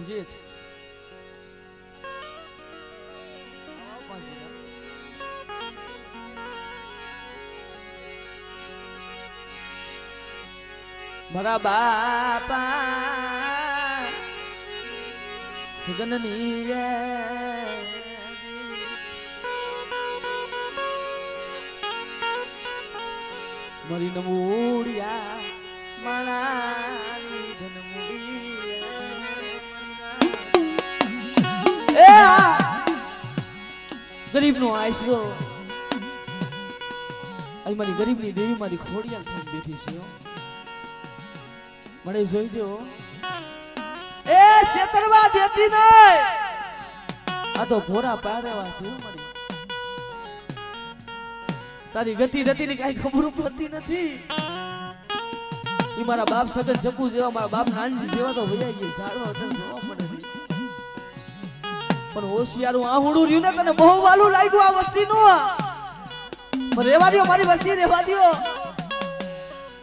રણજીત મારા બાપા સુગંધની મારી નમૂડિયા માણાની ધનમૂડિયા ગરીબ નો આશરો અહીં મારી ગરીબની દેવી મારી ખોડિયાલ થઈને બેઠી છે મને જોઈ દો એ છેતરવા દેતી નહીં આ તો ભોરા પાડવા છે મારી તારી ગતિ રતી ની કઈ ખબર પડતી નથી ઈ મારા બાપ સગન ચકુ જેવા મારા બાપ નાનજી જેવા તો વૈયા ગઈ સારવા તને જોવા પડે નહીં પણ હોશિયારું આહુડું રહ્યું ને તને બહુ વાલું લાગ્યું આ વસ્તી નું પણ રેવા દો મારી વસ્તી રેવા દો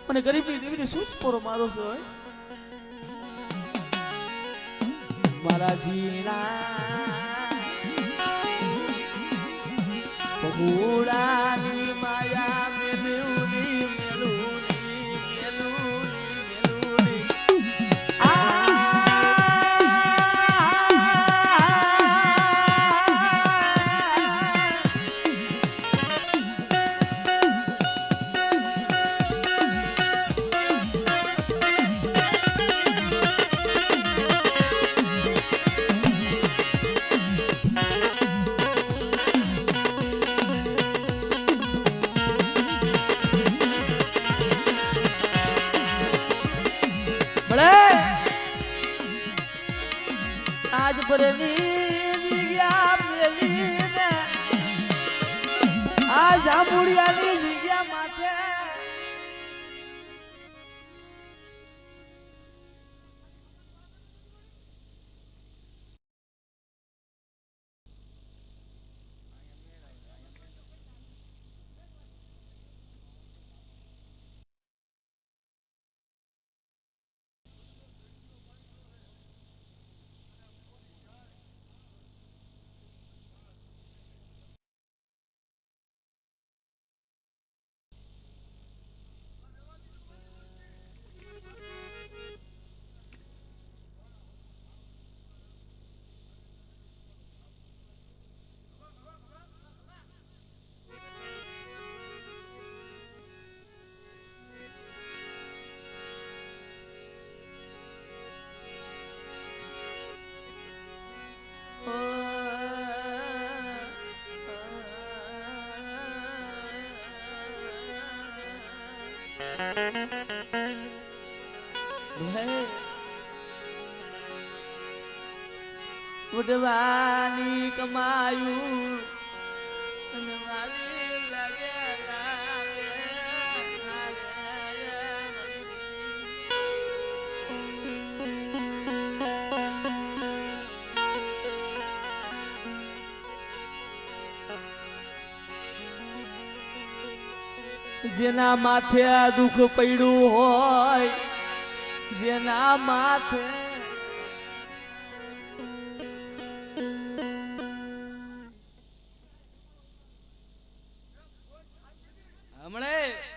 મને ગરીબની દેવીને શું સ્પોરો મારો છો મારા જીના બહુડાની માયા મેલુની મેલુની મેલુની આજ પરની જગ્યા મેલીને આ જાંબુડિયાની જગ્યા માથે ઉડવાની કમાયું અને વાલી લાગે જેના માથે આ દુઃખ પડ્યું હોય જેના માથે હમણે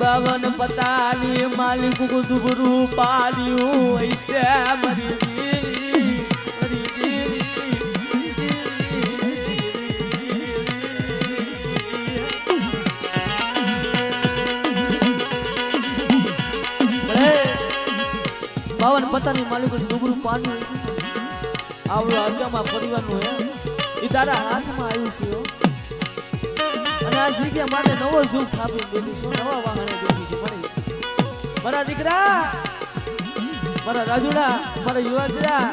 बावन पतानी मालिक को दुबरू पालियो ऐसे मरी પતાની માલિક ડુબરું પાનું છે આવડો અર્ગામાં પરિવારનું હે એ તારા હાથમાં આવ્યું છે હો અને આ શીખ્યા માટે નવો સુખ આપી બેઠી છું નવા વાહને બેઠી છું મારા દીકરા મારા રાજુડા મારા યુવાજરા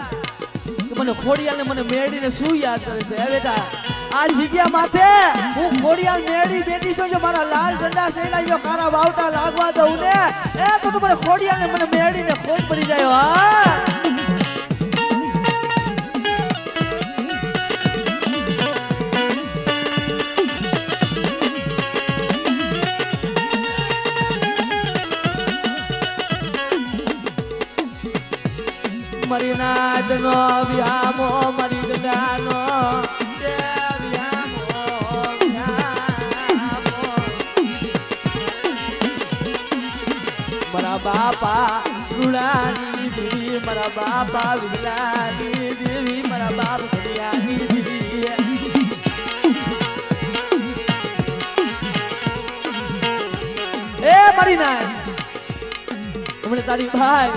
કે મને ખોડિયાલને મને મેળીને શું યાદ કરે છે હે બેટા આ જગ્યા માથે હું ખોડિયાલ મેળી બેઠી છું જો મારા લાલ ઝંડા સેના જો કારા બાવટા લાગવા દઉં ને એ તો મને ખોડિયાલને મને મેળીને ખોજ પડી જાય હા મરી નાદનો વ્યામો મરી ગડાનો મારા બાપા રૂડાની દેવી મારા બાપા વિલાની દેવી મારા બાપ ઘડિયાની દેવી એ મારી ના હમણે તારી ભાઈ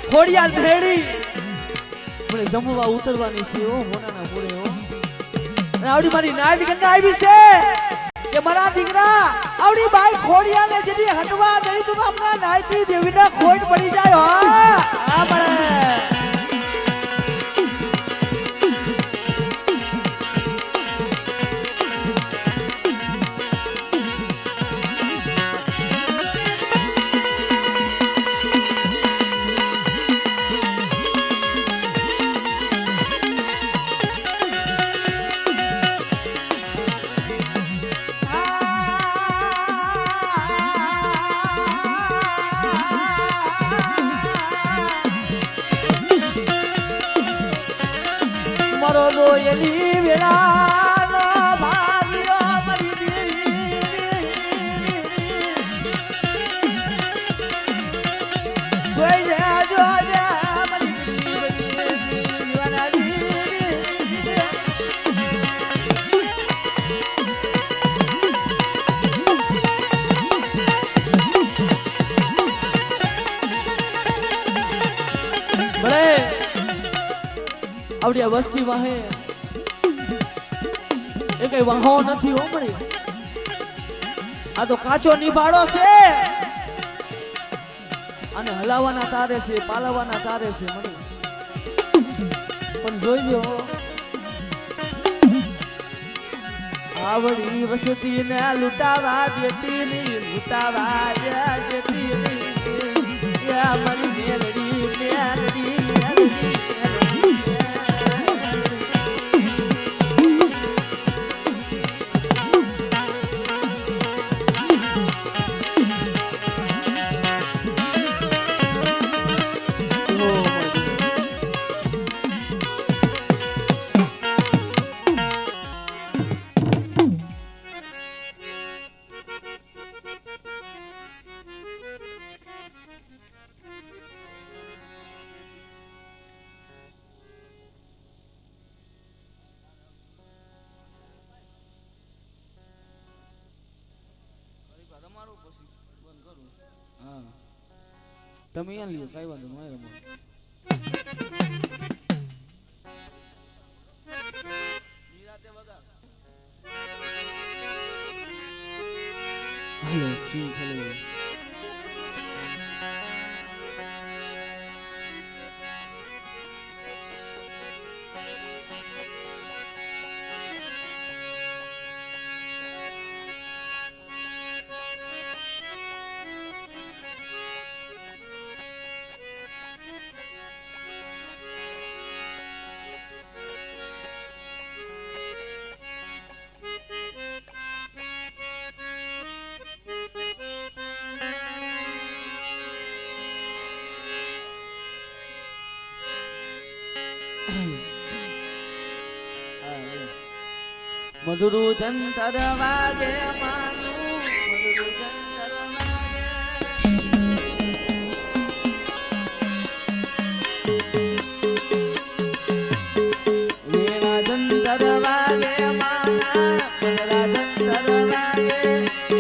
ખોડિયાલ ભેડી મને જમવા ઉતરવાની છે ઓ મોનાના પૂરે હો અને આવડી મારી નાદ ગંગા આવી છે કે મારા દીકરા આવડી બાઈ ખોડિયાને જેથી હટવા દઈ તો હમણાં નાયતી દેવીને ખોટ પડી જાય હા આ મળે મારો દોયલી વેળાનો ભાગ્યો મરી દેવી જોઈ જાજો મરી ભલે આવડી આ વસ્તી વાહે એ કઈ વાહો નથી હો મળી આ તો કાચો નિભાડો છે અને હલાવાના તારે છે પાલવાના તારે છે મળી પણ જોઈ લો આવડી વસતી ને લૂંટાવા દેતી નહીં લૂંટાવા દેતી નહીં યા મારી મેલડી મેલડી મેલડી તમે અહીંયા લ્યો કઈ વાંધો નહીં રમો નિરાતે વગર હેલો ઠીક હેલો મધુરુ જંતર વાગે માનું મધુરુ જંતર વાગે વેણા જંતર વાગે માના પગલા જંતર વાગે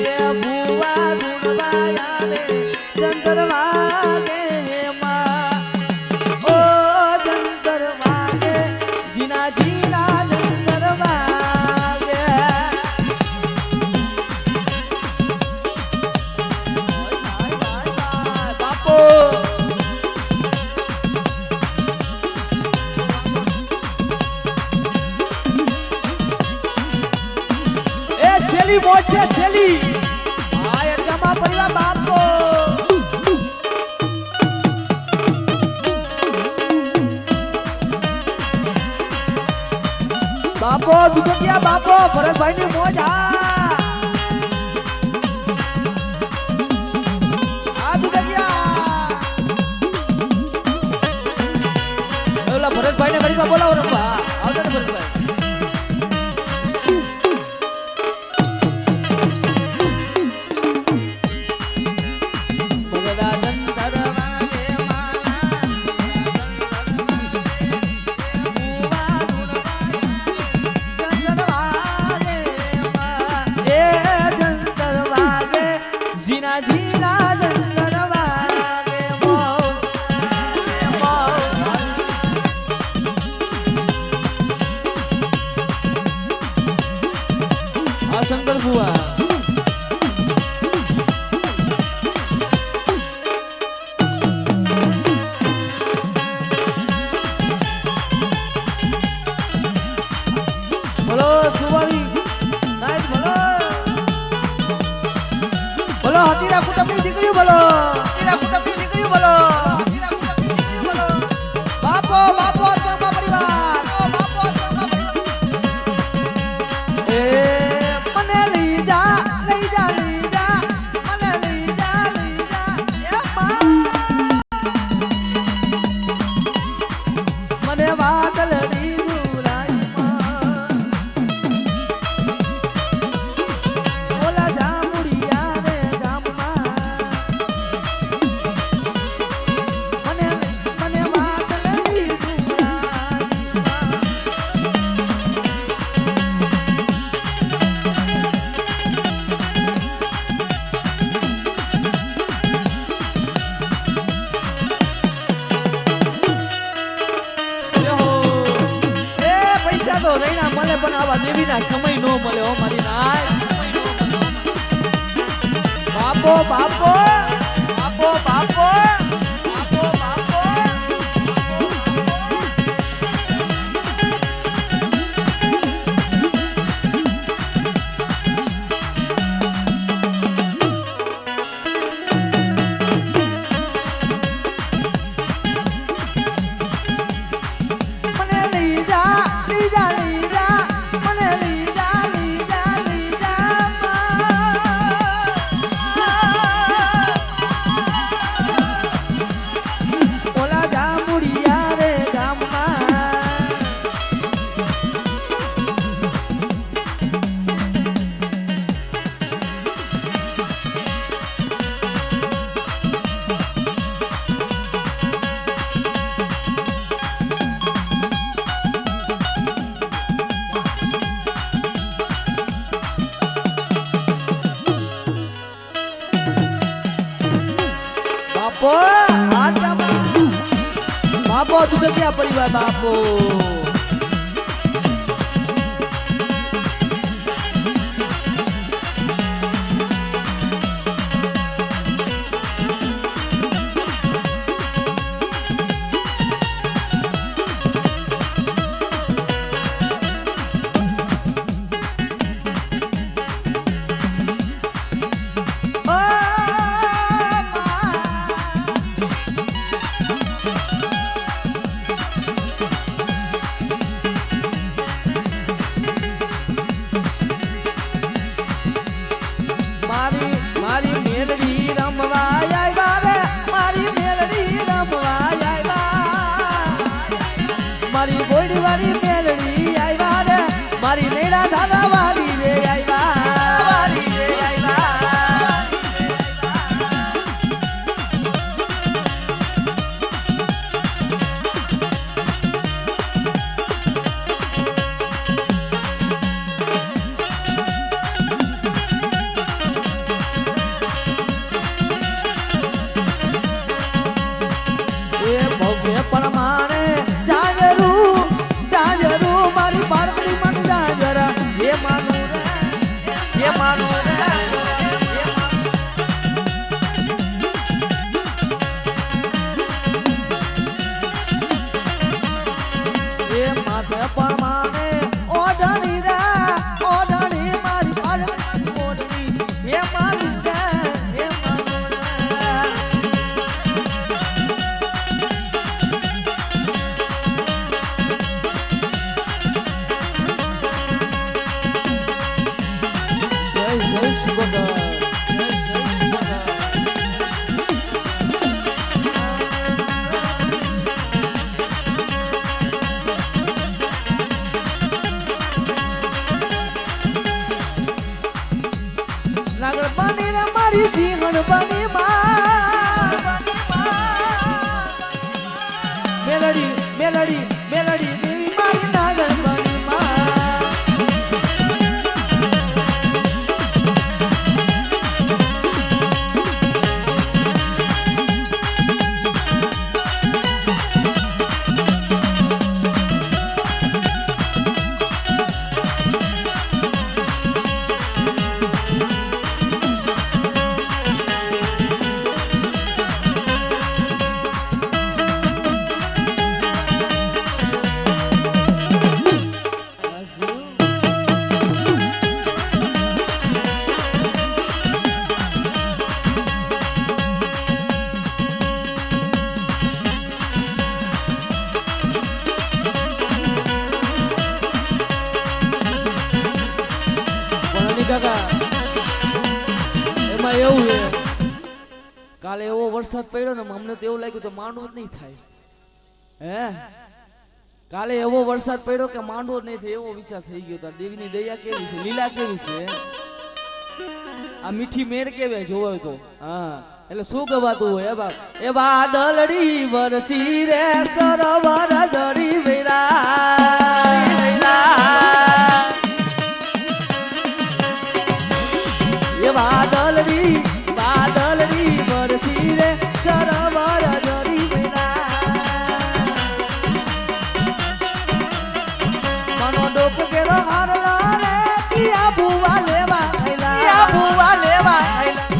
એ ભુવા ગુણવા આવે જંતર વાગે માં છેલી મોજ છે છેલી આ એડગામાં પરિવાર બાપો બાપો દુખિયા બાપો ભરતભાઈ ની મોજ આ દુખિયા ઓલા ભરતભાઈ ને ઘડીમાં બોલાવો રમવા આવતા ને ભરતભાઈ શંકર બુઆ બોલો સુવાળી નાઈટ બોલો બોલો હતીરા કુટુંબની દીકરીઓ બોલો હતીરા કુટુંબની દીકરીઓ બોલો હતીરા કુટુંબની દીકરીઓ બોલો બાપો બાપો તમારા પરિવાર બાપો તમારા પરિવાર એ પણ આવા દેવીના સમય નો મળે ઓ મારી નાય સમય નો મળે બાપો બાપો બાપો બાપો બાપો બાપો મને લઈ જા બાપો બાપો દુધકિયા પરિવાર બાપો મારી બોડી વાળી મેલડી આવ્યા રે મારી નેડા દાદા વાળી રે આવ્યા વાળી રે આવ્યા એ ભવ્ય પરમાણે મારી પાર્વતી મન જાજરા એ માનું રે એ માનું રે એ માથે પરમાણે ઓઢણી રે ઓઢણી મારી પાર્વતી મારી સિંહણ બની માં મેલડી મેલડી મેલડી દેવી મારી નાગણ બની માં એમાં એવું છે કાલે એવો વરસાદ પડ્યો ને અમને તો એવું લાગ્યું તો માંડવો જ નહીં થાય હે કાલે એવો વરસાદ પડ્યો કે માંડવો જ નહીં થાય એવો વિચાર થઈ ગયો તો દેવીની દયા કેવી છે લીલા કેવી છે આ મીઠી મેળ કેવી જોવે તો હા એટલે શું ગવાતું હોય બાપ એ વાદળડી વરસી રે સરોવર જડી વેરા વાદળડી વાદળડી વરસી રે સરોવર જડી વેરા મનો ડોક કેરો હારલો રે કિયા ભુવા લેવા આઈલા કિયા ભુવા લેવા આઈલા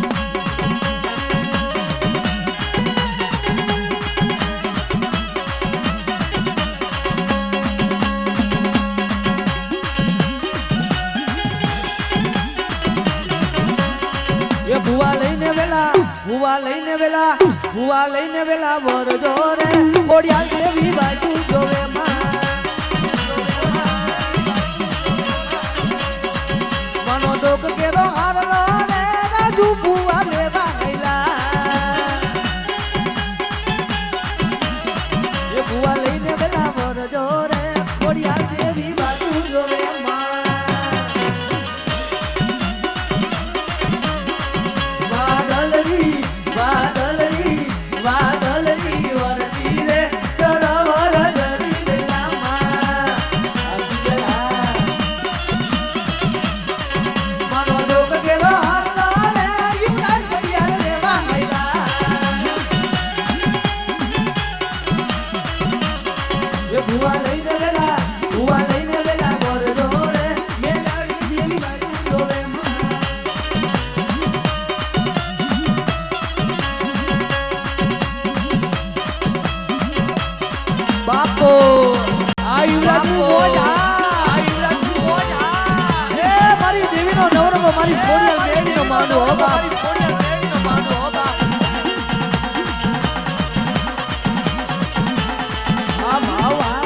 ભુવા લઈને વેલા વરજો રે કોડિયાલ દેવી બાજુ જોવે મનો ડોક કેરો હારલો રે રાજુ ભુવા લેવા આઈલા એ ભુવા લઈને વેલા વરજો રે કોડિયાલ દેવી બાજુ જોવે બાપો આયુરાજનું મોજા આયુરાજનું મોજા હે મારી દેવીનો નવરંગો મારી ફોડિયા દેવીનો માંડો હો બાપ મારી ફોડિયા દેવીનો માંડો હો બાપ આ ભાવા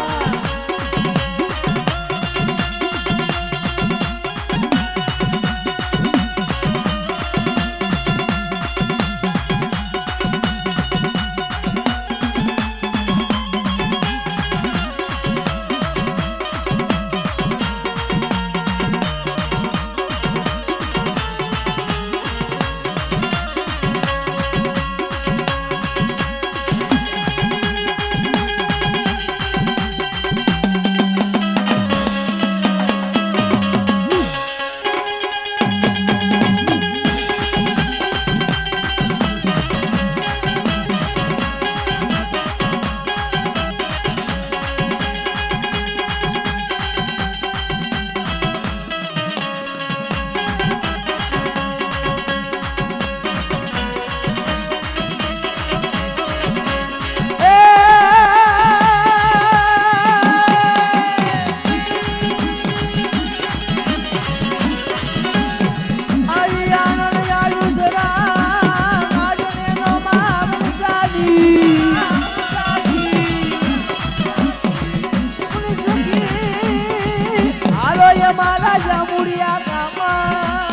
મારા જામુડિયા કામા